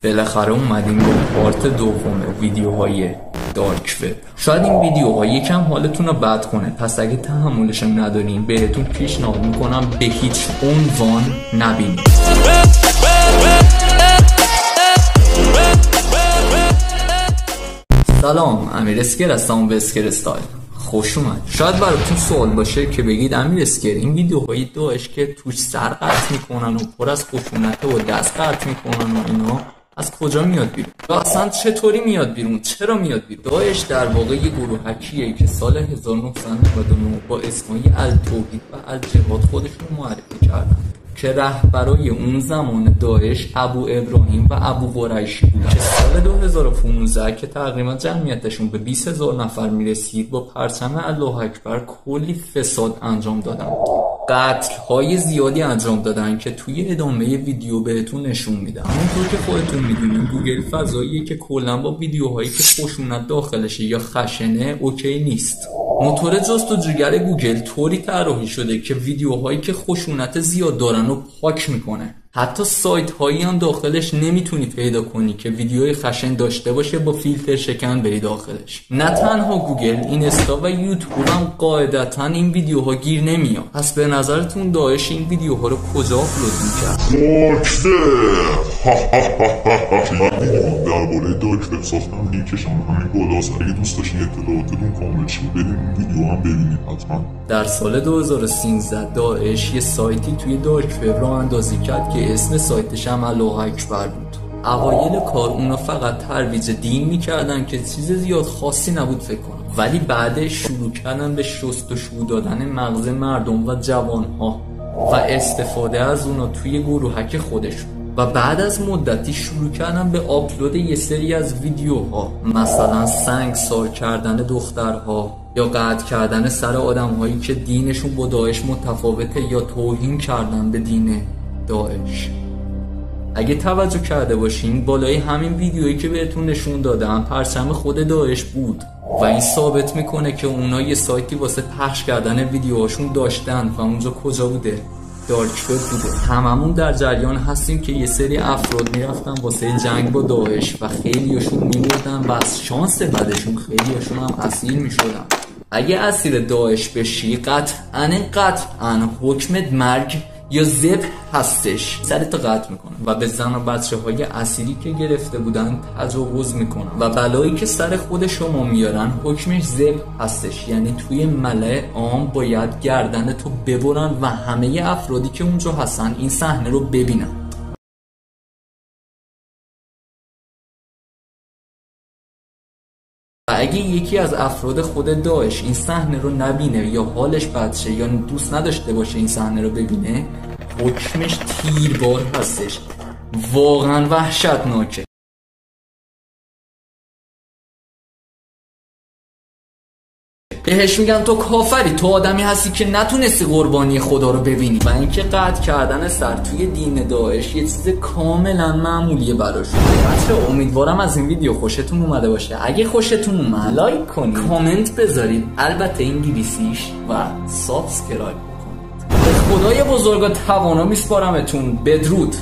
بالاخره اومدیم با پارت دوم ویدیوهای دارک وب. شاید این ویدیوها یکم حالتون رو بد کنه، پس اگه تحملش ندارین بهتون پیشنهاد میکنم به هیچ عنوان نبینید. سلام، امیر اسکر هستم به اسکر استایل. خوش اومد. شاید براتون سوال باشه که بگید امیر اسکر این ویدیوهای داعش که توش سر قطع میکنن و پر از خشونت و دست قطع میکنن و اینا از کجا میاد بیرون؟ و اصلا چطوری میاد بیرون؟ چرا میاد بیرون؟ داعش در واقع یه گروهکیه که سال 1999 با اسمای التوحید و الجهاد خودشون معرفی کردن که رهبرای اون زمان داعش ابو ابراهیم و ابو قریشی بود که سال 2015 که تقریبا جمعیتشون به 20,000 نفر میرسید با پرچم الله اکبر کلی فساد انجام دادن، قتل های زیادی انجام دادن که توی ادامه ویدیو بهتون نشون میدم. همونطور که خودتون میدونین گوگل فضاییه که کلا با ویدیوهایی که خشونت داخلشه یا خشنه اوکی نیست. موتور جستجوگر گوگل طوری طراحی شده که ویدیوهایی که خشونت زیاد دارن رو پاک میکنه. حتی سایت هایی هم داخلش نمیتونی پیدا کنی که ویدیوی خشن داشته باشه با فیلتر شکن بری داخلش. نه تنها گوگل، اینستا و یوتیوب هم قاعدتا این ویدیوها گیر نمیاد. پس به نظرتون داعش این ویدیوها رو کجا آپلود میکرد؟ درباره دارک وب ساختم لینکش هم همین بالاست. اگه دوست داشتین اطلاعاتتون کامل شه برید این ویدیو هم ببینید حتما. در سال 2013 داعش یه سایتی توی دارک وب راه اندازی کرد که اسم سایتش هم الله اکبر بود. اوایل کار اونا فقط ترویج دین میکردن که چیز زیاد خاصی نبود فکر کنم، ولی بعدش شروع کردن به شستشو دادن مغز مردم و جوانها و استفاده از اونا توی گروهک خودشون و بعد از مدتی شروع کردن به آپلود یه سری از ویدیوها، مثلا سنگسار کردن دخترها یا قطع کردن سر آدم‌هایی که دینشون با داعش متفاوته یا توهین کردن به دین داعش. اگه توجه کرده باشین بالای همین ویدیویی که بهتون نشون دادم پرچم خود داعش بود و این ثابت میکنه که اونا یه سایتی واسه پخش کردن ویدیوهاشون داشتن و اونجا کجا بوده؟ دارک وب بوده. هممون در جریان هستیم که یه سری افراد میرفتن واسه جنگ با داعش و خیلیاشون میمردن و از شانس بعدشون خیلیاشون هم اسیر میشدن. اگه اسیر داعش بشی قطعاً حکمت مرگ یا ذبح هستش، سرت قطع میکنن و به زن و بچه های اسیری که گرفته بودن تجاوز میکنن و بلایی که سر خود شما میارن حکمش ذبح هستش، یعنی توی ملأ عام باید گردن تو ببرن و همه افرادی که اونجا هستن این صحنه رو ببینن. و اگه یکی از افراد خود داعش این صحنه رو نبینه یا حالش بد شه یا دوست نداشته باشه این صحنه رو ببینه، حکمش تیربار هستش. واقعا وحشتناکه. بهش میگن تو کافری، تو آدمی هستی که نتونستی قربانی خدا رو ببینی. و اینکه قطع کردن سر توی دین داعش یه چیز کاملا معمولیه براشون. بچه‌ها امیدوارم از این ویدیو خوشتون اومده باشه. اگه خوشتون اومد لایک کنید، کامنت بذارید، البته انگلیسیش، و سابسکرایب کنید. به خدای بزرگ و توانا میسپارمتون. بدرود.